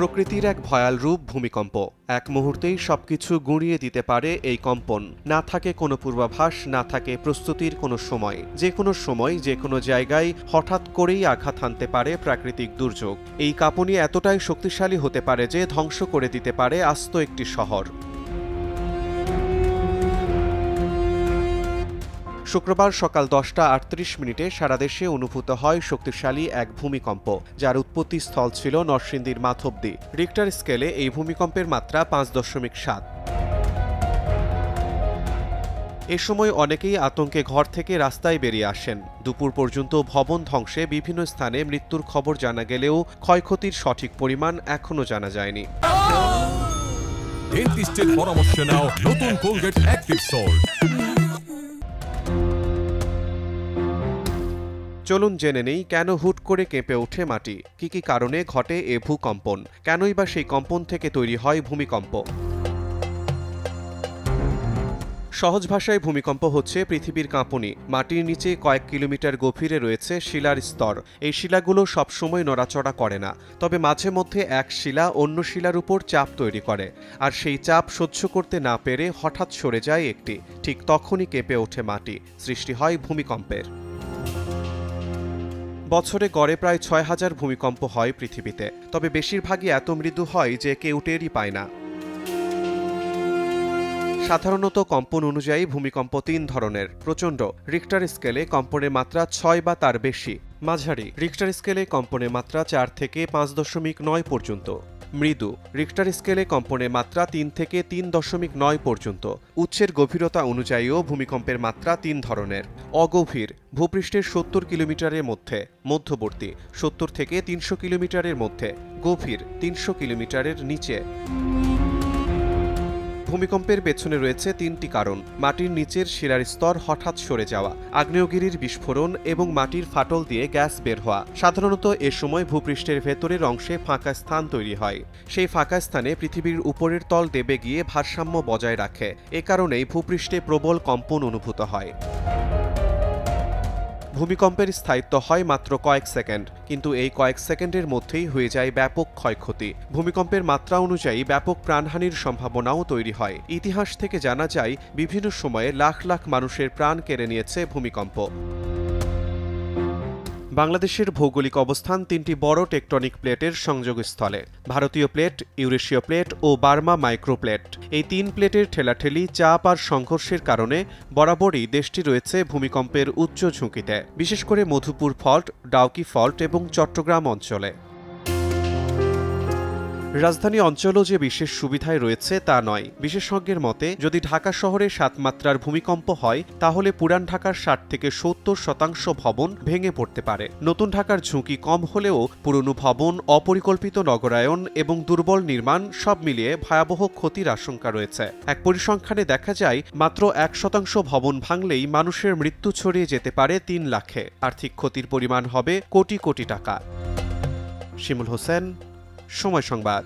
প্রকৃতির এক ভয়াল রূপ ভূমিকম্প। এক মুহূর্তেই সবকিছু গুঁড়িয়ে দিতে পারে এই কম্পন। না থাকে কোনো পূর্বাভাস, না থাকে প্রস্তুতির কোনো সময়। যে কোনো সময় যে কোনো জায়গায় হঠাৎ করেই আঘাত হানতে পারে প্রাকৃতিক দুর্যোগ। এই কাঁপুনি এতটাই শক্তিশালী হতে পারে যে ধ্বংস করে দিতে পারে আস্ত একটি শহর। শুক্রবার সকাল 10:38 সারা দেশে অনুভূত হয় শক্তিশালী এক ভূমিকম্প, যার উৎপত্তিস্থল ছিল নরসিংদীর মাধবদী। রিক্টার স্কেলে এই ভূমিকম্পের মাত্রা 5.7। এ সময় অনেকেই আতঙ্কে ঘর থেকে রাস্তায় বেরিয়ে আসেন। দুপুর পর্যন্ত ভবন ধ্বংসে বিভিন্ন স্থানে মৃত্যুর খবর জানা গেলেও ক্ষয়ক্ষতির সঠিক পরিমাণ এখনও জানা যায়নি। ডেন্টিস্টের পরামর্শ নাও নতুন কোলগেট অ্যাক্টিভ সল্ট। চলুন জেনে নেই কেন হুট করে কেঁপে ওঠে মাটি, কি কি কারণে ঘটে এ ভূকম্পন, কেনই বা সেই কম্পন থেকে তৈরি হয় ভূমিকম্প। সহজ ভাষায় ভূমিকম্প হচ্ছে পৃথিবীর কাঁপুনি। মাটির নিচে কয়েক কিলোমিটার গভীরে রয়েছে শিলার স্তর। এই শিলাগুলো সবসময় নড়াচড়া করে না, তবে মাঝে মধ্যে এক শিলা অন্য শিলার উপর চাপ তৈরি করে, আর সেই চাপ সহ্য করতে না পেরে হঠাৎ সরে যায় একটি। ঠিক তখনই কেঁপে ওঠে মাটি, সৃষ্টি হয় ভূমিকম্পের। বছরে গড়ে প্রায় 6,000 ভূমিকম্প হয় পৃথিবীতে, তবে বেশিরভাগই এত মৃদু হয় যে কেউ টেরই পায় না। সাধারণত কম্পন অনুযায়ী ভূমিকম্প 3 ধরনের। প্রচণ্ড, রিক্টার স্কেলে কম্পনের মাত্রা 6 বা তার বেশি। মাঝারি, রিক্টার স্কেলে কম্পনের মাত্রা 4 থেকে 5.9 পর্যন্ত। মৃদু, রিক্টার স্কেলে কম্পনের মাত্রা 3 থেকে 3.9 পর্যন্ত। উচ্চের গভীরতা অনুযায়ীও ভূমিকম্পের মাত্রা 3 ধরনের। অগভীর, ভূপৃষ্ঠের 70 কিলোমিটারের মধ্যে। মধ্যবর্তী, 70 থেকে 300 কিলোমিটারের মধ্যে। গভীর, 300 কিলোমিটারের নিচে। ভূমিকম্পের পেছনে রয়েছে 3টি কারণ: মাটির নিচের শিলার স্তর হঠাৎ সরে যাওয়া, আগ্নেয়গিরির বিস্ফোরণ এবং মাটির ফাটল দিয়ে গ্যাস বের হওয়া। সাধারণত এ সময় ভূপৃষ্ঠের ভেতরের অংশে ফাঁকা স্থান তৈরি হয়। সেই ফাঁকা স্থানে পৃথিবীর উপরের তল দেবে গিয়ে ভারসাম্য বজায় রাখে। এ কারণেই ভূপৃষ্ঠে প্রবল কম্পন অনুভূত হয়। ভূমিকম্পের স্থায়িত্ব হয় মাত্র কয়েক সেকেন্ড, কিন্তু এই কয়েক সেকেন্ডের মধ্যেই হয়ে যায় ব্যাপক ক্ষয়ক্ষতি। ভূমিকম্পের মাত্রা অনুযায়ী ব্যাপক প্রাণহানির সম্ভাবনাও তৈরি হয়। ইতিহাস থেকে জানা যায় বিভিন্ন সময়ে লাখ লাখ মানুষের প্রাণ কেড়ে নিয়েছে ভূমিকম্প। বাংলাদেশের ভৌগোলিক অবস্থান 3টি বড় টেকটনিক প্লেটের সংযোগস্থলে: ভারতীয় প্লেট, ইউরেশীয় প্লেট ও বার্মা মাইক্রোপ্লেট। এই 3 প্লেটের ঠেলাঠেলি, চাপ আর সংঘর্ষের কারণে বরাবরই দেশটি রয়েছে ভূমিকম্পের উচ্চ ঝুঁকিতে, বিশেষ করে মধুপুর ফল্ট, ডাউকি ফল্ট এবং চট্টগ্রাম অঞ্চলে। রাজধানী অঞ্চলও যে বিশেষ সুবিধায় রয়েছে তা নয়। বিশেষজ্ঞের মতে, যদি ঢাকা শহরে 7 মাত্রার ভূমিকম্প হয়, তাহলে পুরান ঢাকার 60 থেকে 70% ভবন ভেঙে পড়তে পারে। নতুন ঢাকার ঝুঁকি কম হলেও পুরনো ভবন, অপরিকল্পিত নগরায়ন এবং দুর্বল নির্মাণ সব মিলিয়ে ভয়াবহ ক্ষতির আশঙ্কা রয়েছে। এক পরিসংখ্যানে দেখা যায়, মাত্র 1% ভবন ভাঙলেই মানুষের মৃত্যু ছড়িয়ে যেতে পারে 3 লাখে। আর্থিক ক্ষতির পরিমাণ হবে কোটি কোটি টাকা। শিমুল হোসেন, সময় সংবাদ।